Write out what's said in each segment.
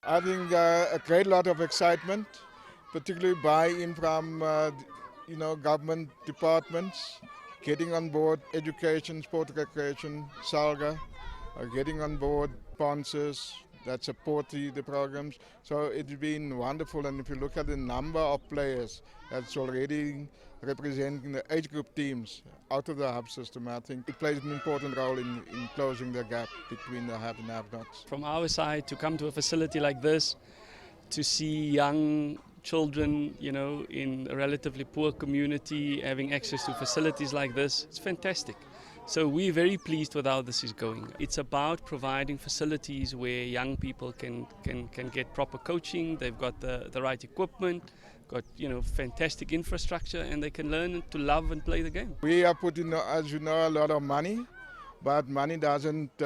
I think a great lot of excitement, particularly buy-in from government departments, getting on board education, sport, recreation, SALGA, getting on board sponsors that support the programs. So it's been wonderful, and if you look at the number of players that's already representing the age group teams out of the hub system, I think it plays an important role in closing the gap between the have and have-nots. From our side, to come to a facility like this, to see young children, in a relatively poor community having access to facilities like this, it's fantastic. So we're very pleased with how this is going. It's about providing facilities where young people can get proper coaching. They've got the right equipment, got fantastic infrastructure, and they can learn to love and play the game. We have put in, as you know, a lot of money, but money doesn't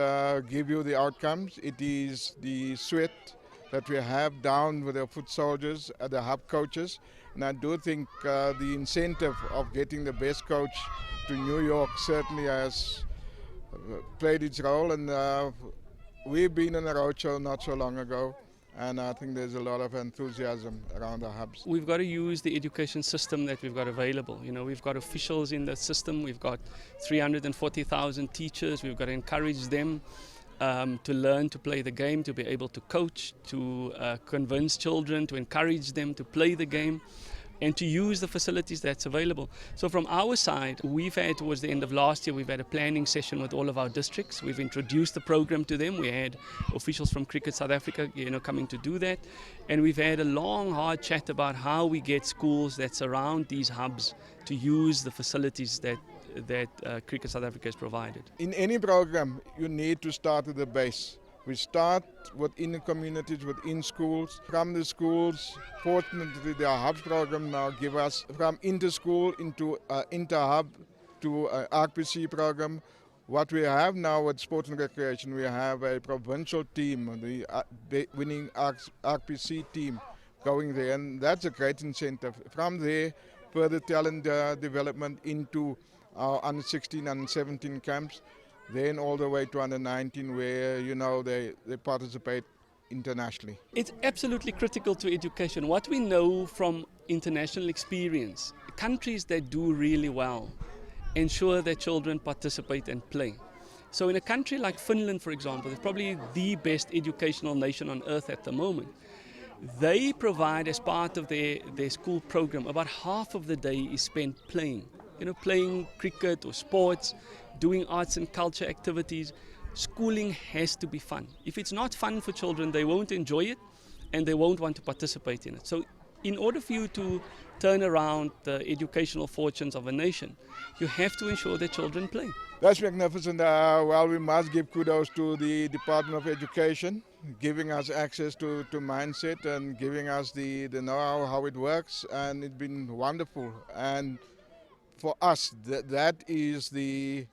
give you the outcomes. It is the sweat that we have down with the foot soldiers, the hub coaches, and I do think the incentive of getting the best coach to New York certainly has played its role, and we've been on a roadshow not so long ago, and I think there's a lot of enthusiasm around the hubs. We've got to use the education system that we've got available. We've got officials in the system, we've got 340,000 teachers, we've got to encourage them to learn to play the game, to be able to coach, to convince children, to encourage them to play the game, and to use the facilities that's available. So from our side, we've had, towards the end of last year, we've had a planning session with all of our districts. We've introduced the program to them. We had officials from Cricket South Africa, coming to do that. And we've had a long, hard chat about how we get schools that surround these hubs to use the facilities that Cricket South Africa has provided. In any program, you need to start at the base. We start within the communities, within schools. From the schools, fortunately, the hubs program now give us from inter-school into inter-hub to RPC program. What we have now with sport and recreation, we have a provincial team, the winning RPC team going there, and that's a great incentive. From there, further talent development into our under 16 and 17 camps. Then all the way to under 19 where, they participate internationally. It's absolutely critical to education. What we know from international experience, countries that do really well ensure that children participate and play. So in a country like Finland, for example, it's probably the best educational nation on earth at the moment. They provide, as part of their school program, about half of the day is spent playing. Playing cricket or sports, doing arts and culture activities. Schooling has to be fun. If it's not fun for children, they won't enjoy it and they won't want to participate in it. So in order for you to turn around the educational fortunes of a nation, you have to ensure that children play. That's magnificent. We must give kudos to the Department of Education, giving us access to mindset and giving us the know-how, how it works, and it's been wonderful. And for us, that is the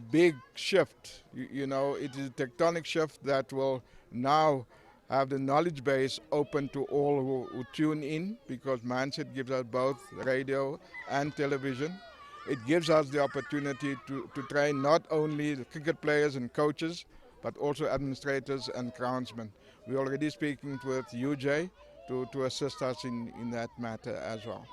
big shift. It is a tectonic shift that will now have the knowledge base open to all who tune in, because Mindset gives us both radio and television. It gives us the opportunity to train not only the cricket players and coaches, but also administrators and groundsmen. We're already speaking with UJ to assist us in that matter as well.